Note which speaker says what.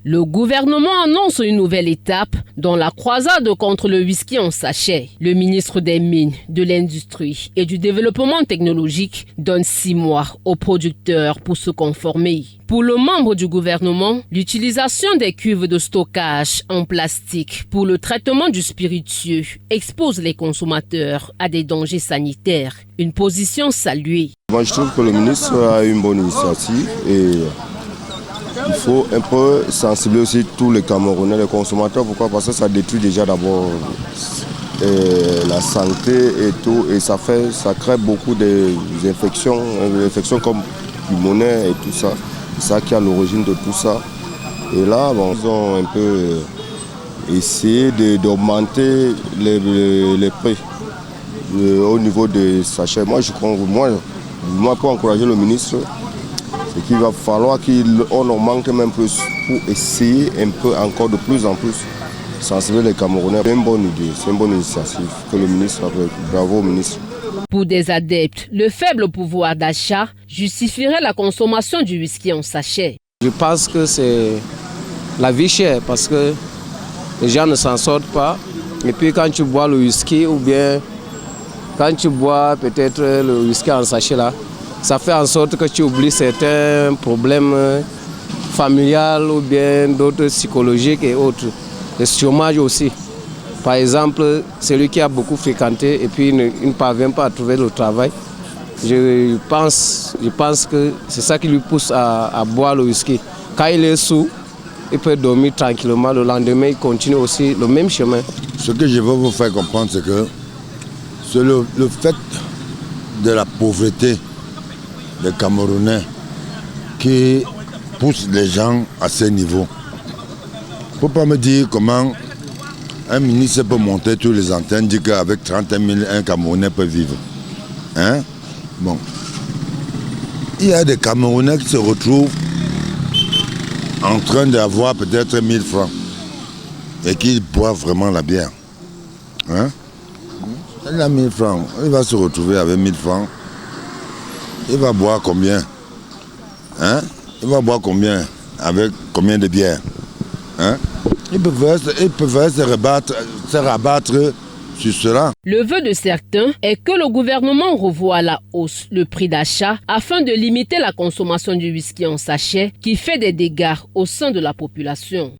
Speaker 1: Le gouvernement annonce une nouvelle étape dans la croisade contre le whisky en sachet. Le ministre des Mines, de l'Industrie et du Développement technologique donne 6 mois aux producteurs pour se conformer. Pour le membre du gouvernement, l'utilisation des cuves de stockage en plastique pour le traitement du spiritueux expose les consommateurs à des dangers sanitaires. Une position saluée.
Speaker 2: Moi, je trouve que le ministre a une bonne initiative et il faut un peu sensibiliser aussi tous les Camerounais, les consommateurs. Pourquoi? Parce que ça détruit déjà d'abord la santé et tout, et ça crée beaucoup d'infections, comme pulmonaires et tout ça. C'est ça qui est à l'origine de tout ça. Et là, bon, ils ont un peu essayé d'augmenter les prix au niveau des sachets. Moi, je crois, moi, pour encourager le ministre, c'est qu'il va falloir qu'on augmente même plus pour essayer un peu encore de plus en plus sensibiliser les Camerounais. C'est une bonne idée, c'est une bonne initiative que le ministre a fait. Bravo au ministre.
Speaker 1: Pour des adeptes, le faible pouvoir d'achat justifierait la consommation du whisky en sachet.
Speaker 3: Je pense que c'est la vie chère parce que les gens ne s'en sortent pas. Et puis quand tu bois le whisky ou bien quand tu bois peut-être le whisky en sachet là, ça fait en sorte que tu oublies certains problèmes familiaux ou bien d'autres psychologiques et autres. Le chômage aussi. Par exemple, celui qui a beaucoup fréquenté et puis il ne parvient pas à trouver le travail. Je pense que c'est ça qui lui pousse à boire le whisky. Quand il est sous, il peut dormir tranquillement. Le lendemain, il continue aussi le même chemin.
Speaker 4: Ce que je veux vous faire comprendre, c'est que c'est le fait de la pauvreté des Camerounais qui pousse les gens à ce niveau. Il ne faut pas me dire comment un ministre peut monter tous les antennes, dire qu'avec 31 000, un Camerounais peut vivre. Hein? Bon. Il y a des Camerounais qui se retrouvent en train d'avoir peut-être 1000 francs et qui boivent vraiment la bière. Hein? Il a 1000 francs, il va se retrouver avec 1000 francs. Il va boire combien? Hein? Il va boire combien? Avec combien de bières? Hein? Il peut se rabattre sur cela.
Speaker 1: Le vœu de certains est que le gouvernement revoie à la hausse le prix d'achat afin de limiter la consommation du whisky en sachet qui fait des dégâts au sein de la population.